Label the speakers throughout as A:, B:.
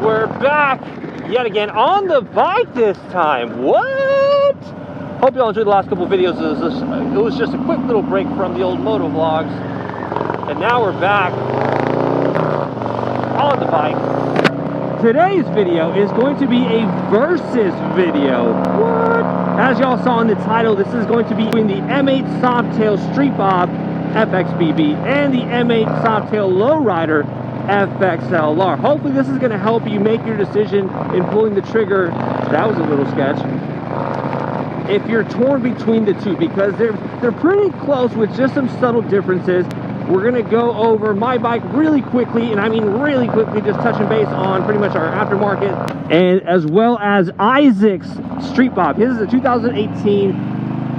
A: We're back yet again on the bike this time. What? Hope y'all enjoyed the last couple videos. It was just a quick little break from the old moto vlogs, and now we're back on the bike. Today's video is going to be a versus video. What? As y'all saw in the title, this is going to be between the M8 Softail Street Bob FXBB and the M8 Softail Lowrider FXLR. Hopefully this is going to help you make your decision in pulling the trigger. That was a little sketch. If you're torn between the two, because they're pretty close with just some subtle differences. We're going to go over my bike really quickly, and I mean really quickly, just touching base on pretty much our aftermarket, and as well as Isaac's Street Bob. His is a 2018,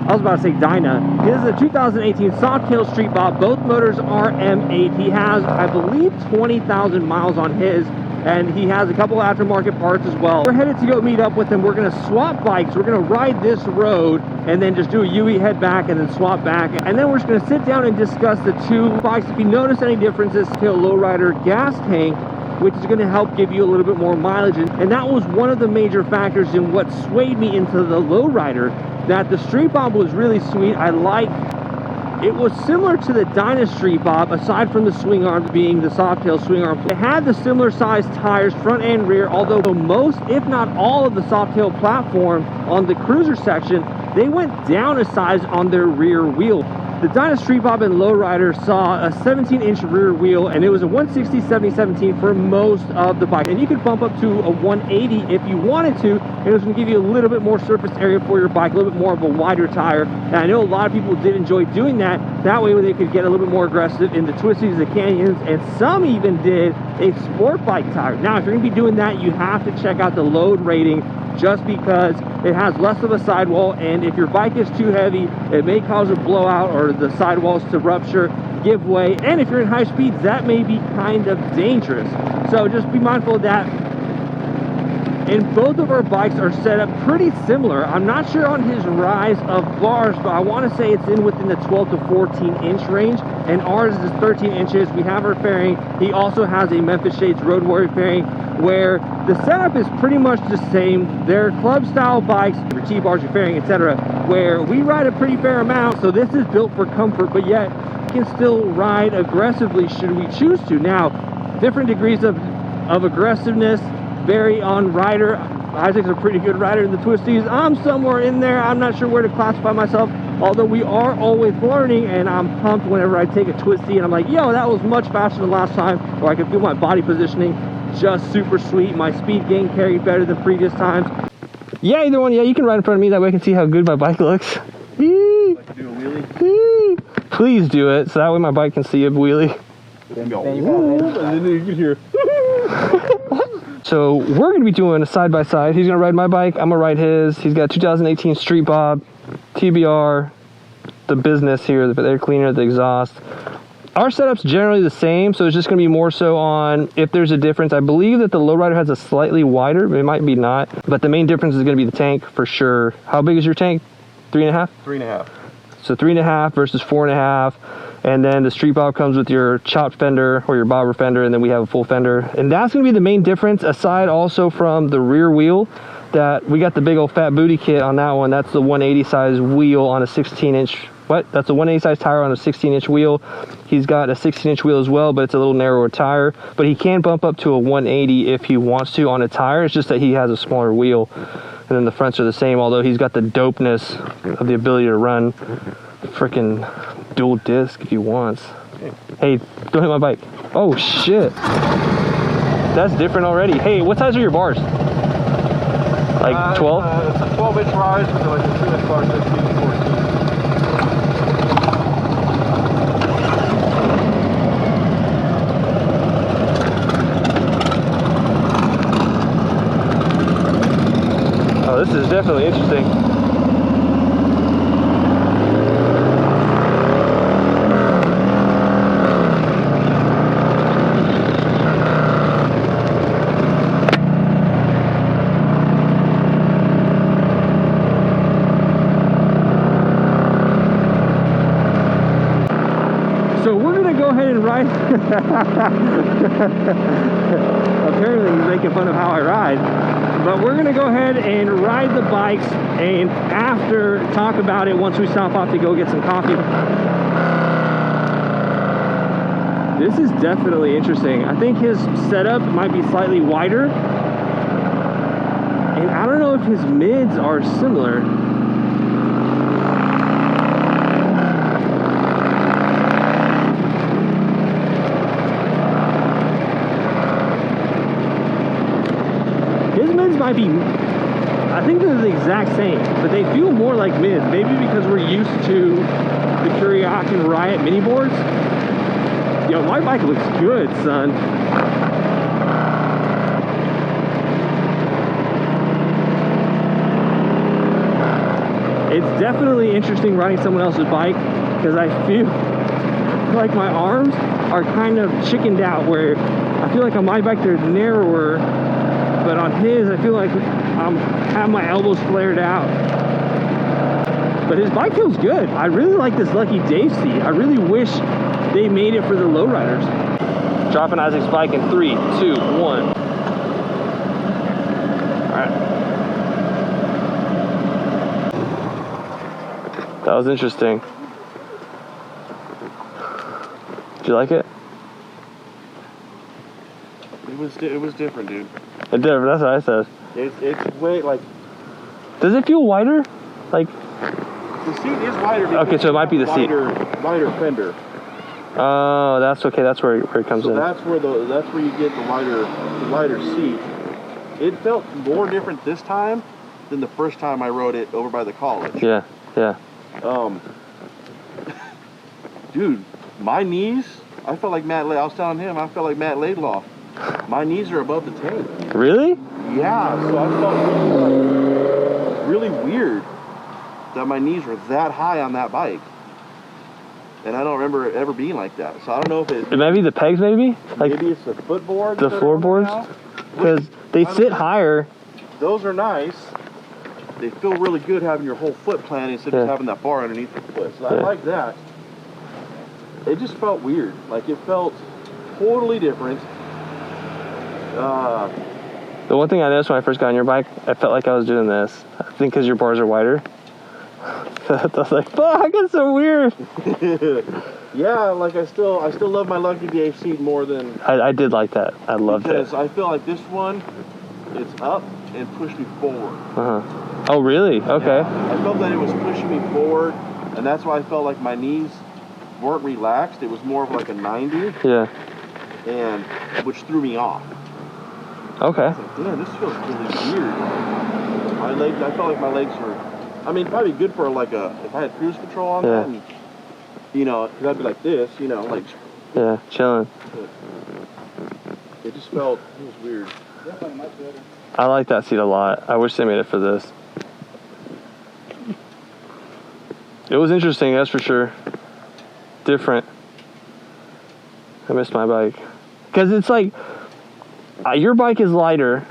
A: I was about to say Dyna. His is a 2018 Softail Street Bob. Both motors are M8. He has, I believe, 20,000 miles on his, and he has a couple aftermarket parts as well. We're headed to go meet up with him. We're going to swap bikes. We're going to ride this road and then just do a UE head back and then swap back. And then we're just going to sit down and discuss the two bikes. If you notice any differences, to a lowrider gas tank, which is going to help give you a little bit more mileage. And that was one of the major factors in what swayed me into the lowrider. That the Street Bob was really sweet. It was similar to the Dyna Street Bob, aside from the swing arm being the Softail swing arm. It had the similar sized tires, front and rear, although most, if not all, of the Softail platform on the cruiser section, they went down a size on their rear wheel. The Dyna Street Bob and Lowrider saw a 17-inch rear wheel, and it was a 160/70/17 for most of the bike. And you could bump up to a 180 if you wanted to, and it was going to give you a little bit more surface area for your bike, a little bit more of a wider tire. And I know a lot of people did enjoy doing that. That way they could get a little bit more aggressive in the twisties, the canyons, and some even did a sport bike tire. Now, if you're going to be doing that, you have to check out the load rating, just because it has less of a sidewall, and if your bike is too heavy, it may cause a blowout or the sidewalls to rupture, give way, and if you're in high speeds, that may be kind of dangerous. So just be mindful of that. And both of our bikes are set up pretty similar. I'm not sure on his rise of bars, but I want to say it's within the 12 to 14 inch range, and ours is 13 inches. We have our fairing. He also has a Memphis Shades Road Warrior fairing, where the setup is pretty much the same. They're club style bikes, your T-bars, your fairing, etc., where we ride a pretty fair amount. So this is built for comfort, but yet we can still ride aggressively should we choose to. Now, different degrees of aggressiveness vary on rider. Isaac's a pretty good rider in the twisties. I'm somewhere in there. I'm not sure where to classify myself, although we are always learning, and I'm pumped whenever I take a twisty and I'm like, yo, that was much faster than last time, or I can feel my body positioning just super sweet. My speed gain carried better than previous times. Yeah, either one. Yeah, you can ride in front of me, that way I can see how good my bike looks.
B: Like to do a wheelie?
A: Please do it, so that way my bike can see a wheelie.
B: And then you can hear.
A: So we're going to be doing a side-by-side. He's going to ride my bike, I'm going to ride his. He's got a 2018 Street Bob, TBR, the business here, the air cleaner, the exhaust. Our setup's generally the same, so it's just going to be more so on if there's a difference. I believe that the Lowrider has a slightly wider, but it might be not. But the main difference is going to be the tank for sure. How big is your tank? 3.5?
B: 3.5.
A: So 3.5 versus 4.5. And then the Street Bob comes with your chopped fender or your bobber fender, and then we have a full fender. And that's going to be the main difference, aside also from the rear wheel, that we got the big old fat booty kit on that one. That's the 180 size wheel on a 16-inch. That's a 180 size tire on a 16-inch wheel. He's got a 16-inch wheel as well, but it's a little narrower tire. But he can bump up to a 180 if he wants to on a tire. It's just that he has a smaller wheel. And then the fronts are the same, although he's got the dopeness of the ability to run freaking dual disc if he wants. Hey, don't hit my bike. Oh shit. That's different already. Hey, what size are your bars? Like 12?
B: It's a 12-inch rise with like a 2-inch bar, 15 to 14.
A: Oh, this is definitely interesting. ahead and ride. Apparently he's making fun of how I ride. But we're gonna go ahead and ride the bikes, and after talk about it once we stop off to go get some coffee. This is definitely interesting. I think his setup might be slightly wider. And I don't know if his mids are similar. His mids might be, I think they're the exact same, but they feel more like mids. Maybe because we're used to the Kuryakin Riot mini boards. Yo, my bike looks good, son. It's definitely interesting riding someone else's bike because I feel like my arms are kind of chickened out, where I feel like on my bike they're narrower, but on his I feel like I'm have my elbows flared out. But his bike feels good. I really like this Lucky Dave seat. I really wish they made it for the lowriders. Dropping Isaac's bike in 3, 2, 1. Alright. That was interesting. Did you like it?
B: It was different, dude.
A: It's different, that's what I said.
B: It's way like.
A: Does it feel wider? Like.
B: The seat is wider.
A: Okay, so it might be the seat.
B: Wider fender.
A: Oh, that's okay. That's where it comes in.
B: That's where you get the wider seat. It felt more different this time than the first time I rode it over by the college.
A: Yeah, yeah.
B: Dude, my knees. I felt like Matt. I was telling him I felt like Matt Laidlaw. My knees are above the tank.
A: Really?
B: Yeah. So I felt really weird that my knees were that high on that bike. And I don't remember it ever being like that. So I don't know if it
A: might be the pegs, maybe? Like
B: maybe it's the footboard.
A: The floorboards? Because they sit higher.
B: Those are nice. They feel really good having your whole foot planted instead of having that bar underneath the foot. So I like that. It just felt weird. Like it felt totally different.
A: The one thing I noticed when I first got on your bike, I felt like I was doing this. I think because your bars are wider. I was like, fuck, it's so weird.
B: Yeah, like I still love my Lucky Dave seat more than
A: I did like that. I loved it.
B: Because I feel like this one, it's up and pushed me forward.
A: Oh, really? Okay.
B: Yeah, I felt that it was pushing me forward, and that's why I felt like my knees weren't relaxed. It was more of like a 90.
A: Yeah.
B: And which threw me off.
A: Okay.
B: I was like, damn, this feels really weird. My legs, I felt like my legs were. I mean, probably good for like if I had cruise control on that, and, you know, because I'd be like this, you know, like.
A: Yeah, chilling.
B: It just felt, it was weird.
A: I like that seat a lot. I wish they made it for this. It was interesting, that's for sure. Different. I missed my bike. Because it's like, your bike is lighter,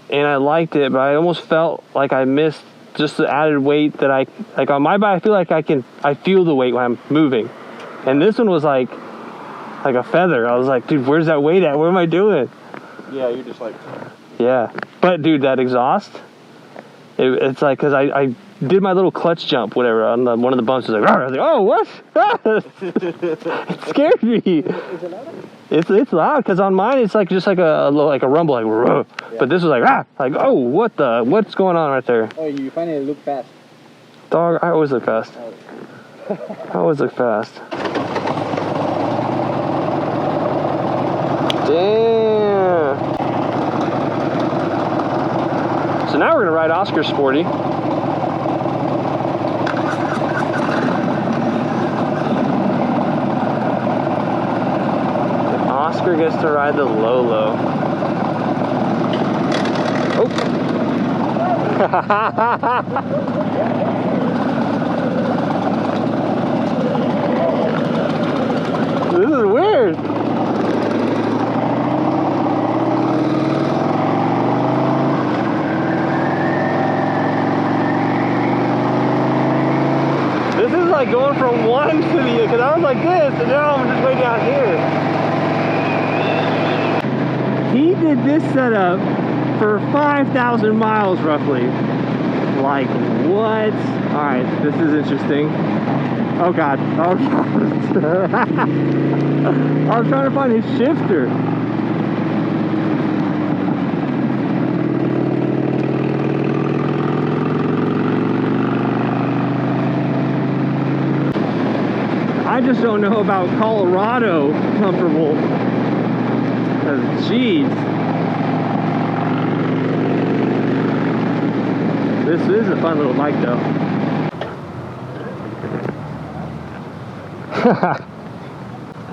A: and I liked it, but I almost felt like I missed just the added weight that like on my bike, I feel like I feel the weight when I'm moving. And this one was like a feather. I was like, dude, where's that weight at? What am I doing?
B: Yeah, you're just like.
A: Yeah. But dude, that exhaust, it's like, because I did my little clutch jump, whatever, on one of the bumps. I was like, oh, what? It scared me.
B: Is it loud?
A: It's loud, because on mine it's like just like a rumble, like, yeah. But this was like, oh, what's going on right there?
C: Oh, you finally look fast.
A: Dog, I always look fast. I always look fast. Damn. So now we're gonna ride Oscar Sporty. Oscar gets to ride the Lolo. Oh. This is weird. This is like going from one to the because I was like this, and now I'm just way down here. He did this setup for 5,000 miles roughly. Like, what? Alright, this is interesting. Oh god, oh god. I was trying to find his shifter. I just don't know about Colorado comfortable. Because, geez. This is a fun little bike, though.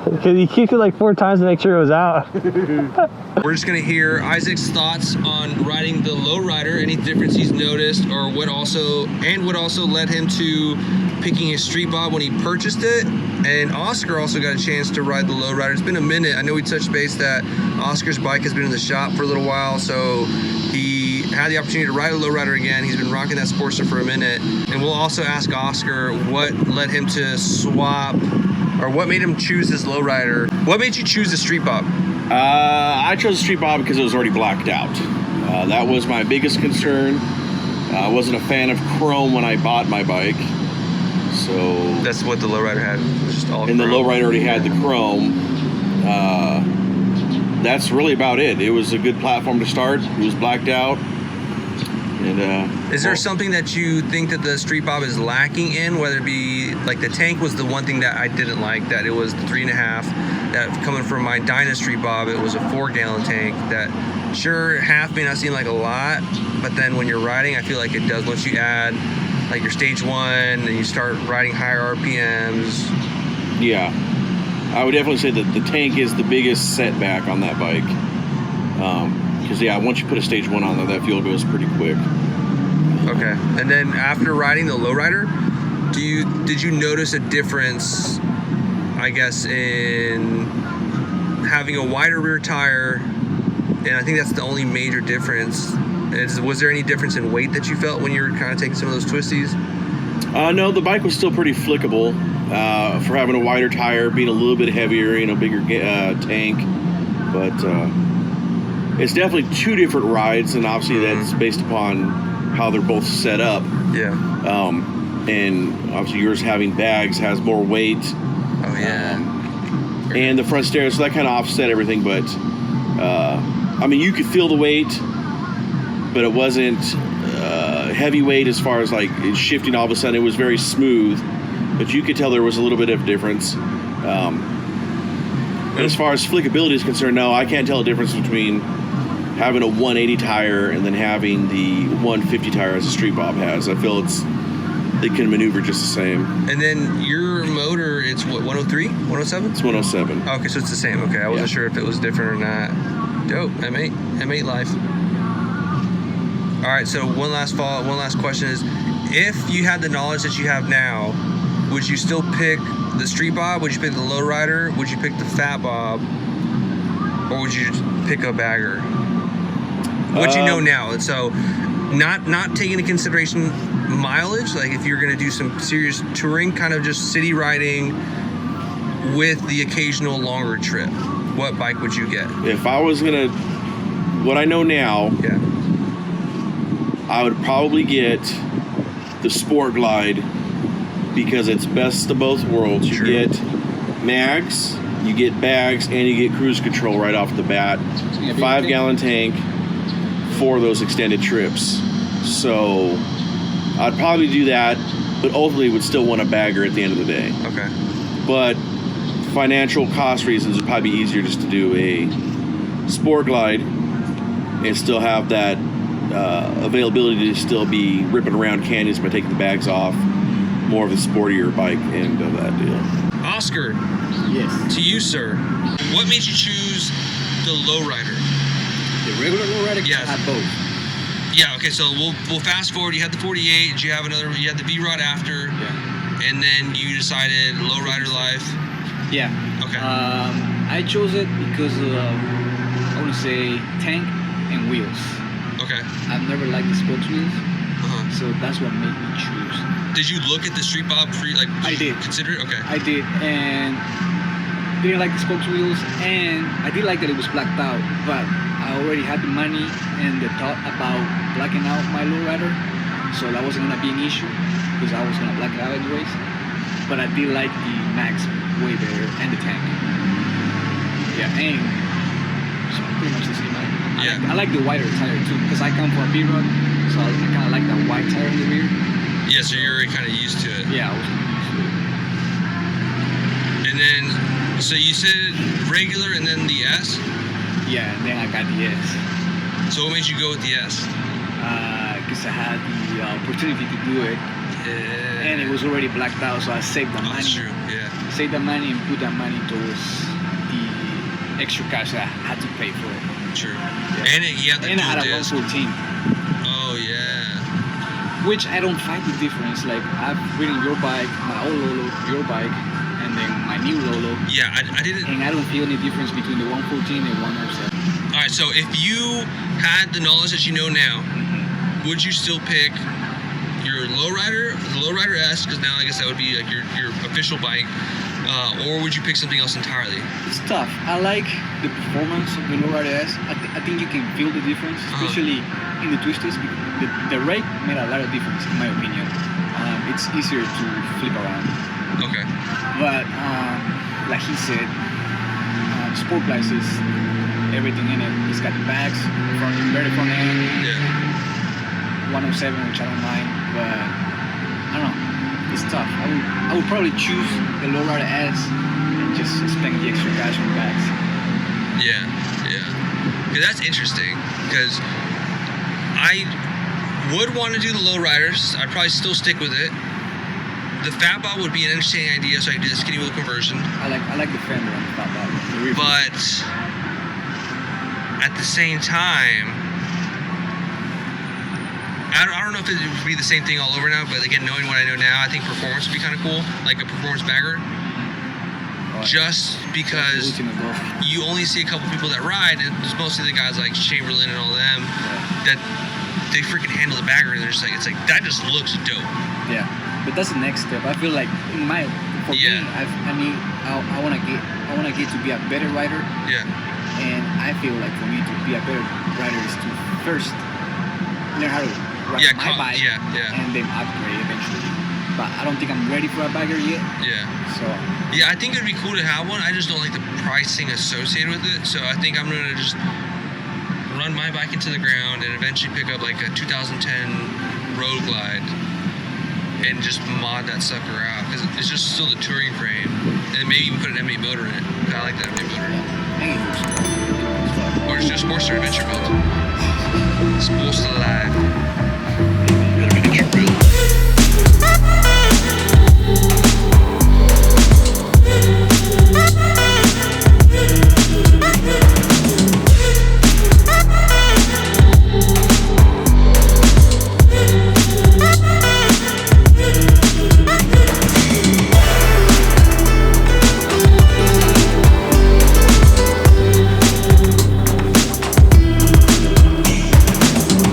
A: Because he kicked it like 4 times to make sure it was out.
C: We're just gonna hear Isaac's thoughts on riding the lowrider, any difference he's noticed, or what also led him to picking his street bob when he purchased it. And Oscar also got a chance to ride the lowrider. It's been a minute. I know we touched base that Oscar's bike has been in the shop for a little while, so he had the opportunity to ride a lowrider again. He's been rocking that Sportster for a minute. And we'll also ask Oscar what led him to swap, or what made him choose this lowrider. What made you choose the street bob?
B: I chose the street bob because it was already blacked out. That was my biggest concern. I wasn't a fan of chrome when I bought my bike. So
C: That's what the lowrider had. It was just all
B: and
C: chrome.
B: the lowrider already had the chrome. That's really about it. It was a good platform to start. It was blacked out. And
C: is there something that you think that the street bob is lacking in, whether it be like the tank was the one thing that I didn't like, that it was the 3.5, that coming from my Dyna street bob, it was a 4-gallon tank, that sure, half may not seem like a lot, but then when you're riding, I feel like it does. Once you add like your stage 1 and you start riding higher RPMs.
B: Yeah, I would definitely say that the tank is the biggest setback on that bike. Because yeah, once you put a stage 1 on there, that fuel goes pretty quick.
C: Okay, and then after riding the lowrider, did you notice a difference, I guess, in having a wider rear tire? And I think that's the only major difference. Was there any difference in weight that you felt when you were kind of taking some of those twisties?
B: No, the bike was still pretty flickable for having a wider tire, being a little bit heavier, bigger tank. But it's definitely 2 different rides, and obviously that's based upon how they're both set up.
C: Yeah.
B: And obviously yours having bags has more weight.
C: Oh yeah.
B: And the front stereo, so that kind of offset everything. But I mean, you could feel the weight, but it wasn't heavyweight as far as like shifting all of a sudden. It was very smooth, but you could tell there was a little bit of difference. As far as flickability is concerned, no, I can't tell a difference between having a 180 tire and then having the 150 tire as a street bob has. I feel they can maneuver just the same.
C: And then your motor, it's what, 103, 107?
B: It's 107.
C: Okay, so it's the same. Okay, I wasn't sure if it was different or not. Dope. M8 life. All right, so one last question is, if you had the knowledge that you have now, would you still pick the street bob? Would you pick the lowrider? Would you pick the fat bob? Or would you pick a bagger? What you know now, and so not taking into consideration mileage, like if you're gonna do some serious touring, kind of just city riding with the occasional longer trip, what bike would you get?
B: If I was gonna, what I know now,
C: Yeah.
B: I would probably get the Sport Glide because it's best of both worlds. You get mags, you get bags, and you get cruise control right off the bat. 5-gallon tank for those extended trips. So I'd probably do that, but ultimately would still want a bagger at the end of the day.
C: Okay.
B: But financial cost reasons, it'd probably be easier just to do a Sport Glide and still have that availability to still be ripping around canyons by taking the bags off. More of a sportier bike end of that deal.
C: Oscar.
D: Yes.
C: To you, sir. What made you choose the lowrider?
D: The regular lowrider?
C: Yes.
D: I had both.
C: Yeah. Okay. So we'll fast forward. You had the 48. Did you have another? You had the V-Rod after.
D: Yeah.
C: And then you decided lowrider life.
D: Yeah.
C: Okay.
D: I chose it because of, I want to say, tank and wheels.
C: Okay.
D: I've never liked the sports wheels.
C: Uh-huh.
D: So that's what made me choose.
C: Did you look at the Street Bob free? Like,
D: I did.
C: Consider it? Okay.
D: I did, and didn't like the spokes wheels, and I did like that it was blacked out, but I already had the money and the thought about blacking out my lowrider, so that wasn't gonna be an issue because I was gonna black it out anyways. But I did like the Max way better and the tank. Yeah, and so pretty much the same. I like the wider tire too because I come from a B-Rod, so I kind of like that wide tire in the rear.
C: Yeah, so you're already kind of used to it.
D: Yeah, I was used to it.
C: And then, so you said regular and then the S?
D: Yeah, and then I got the S.
C: So what made you go with the S?
D: Because I had the opportunity to do it, and it was already blacked out, so I saved the money.
C: That's true, yeah.
D: Saved the money and put that money towards the extra cash that I had to pay for it.
C: True.
D: Yeah.
C: And you have the
D: and I had a
C: dual disc.
D: 114,
C: Oh, yeah.
D: which I don't find the difference. Like, I've ridden your bike, my old Lolo, your bike, and then my new Lolo.
C: Yeah, I didn't.
D: And I don't feel any difference between the 114 and 107.
C: All right, so if you had the knowledge that you know now, would you still pick your lowrider, the lowrider S, because now I guess that would be like your official bike, or would you pick something else entirely?
D: It's tough. I like the performance of the lowrider S. I think you can feel the difference, especially in the twisters. The rake made a lot of difference, in my opinion. It's easier to flip around.
C: Okay.
D: But like he said, Sport Glass is everything in it. It's got the bags, inverted front end,
C: Yeah.
D: 107, which I don't mind, but I don't know. It's tough. I would probably choose the lowrider S and just spend the extra cash on the bags.
C: Yeah, yeah. 'Cause that's interesting, because I would want to do the lowriders. I'd probably still stick with it. The fat bob would be an interesting idea, so I could do the skinny wheel conversion.
D: I like the fender on the fat bob.
C: But at the same time, I don't know if it would be the same thing all over now, but again, knowing what I know now, I think performance would be kind of cool, like a performance bagger. Just because you only see a couple people that ride, and it's mostly the guys like Chamberlain and all them, that they freaking handle the bagger, and they're just like, it's like, that just looks dope.
D: Yeah, but that's the next step. I feel like in my, for me, I want to get to be a better rider.
C: Yeah.
D: And I feel like for me to be a better rider is to first learn how to ride my bike, and then upgrade eventually. But I don't think I'm ready for a bagger yet.
C: Yeah.
D: So.
C: Yeah, I think it'd be cool to have one. I just don't like the pricing associated with it. So I think I'm gonna just run my bike into the ground and eventually pick up like a 2010 Road Glide and just mod that sucker out, because it's just still the touring frame, and maybe even put an M8 motor in it. I like that M8 motor. Or just do a Sportster adventure build.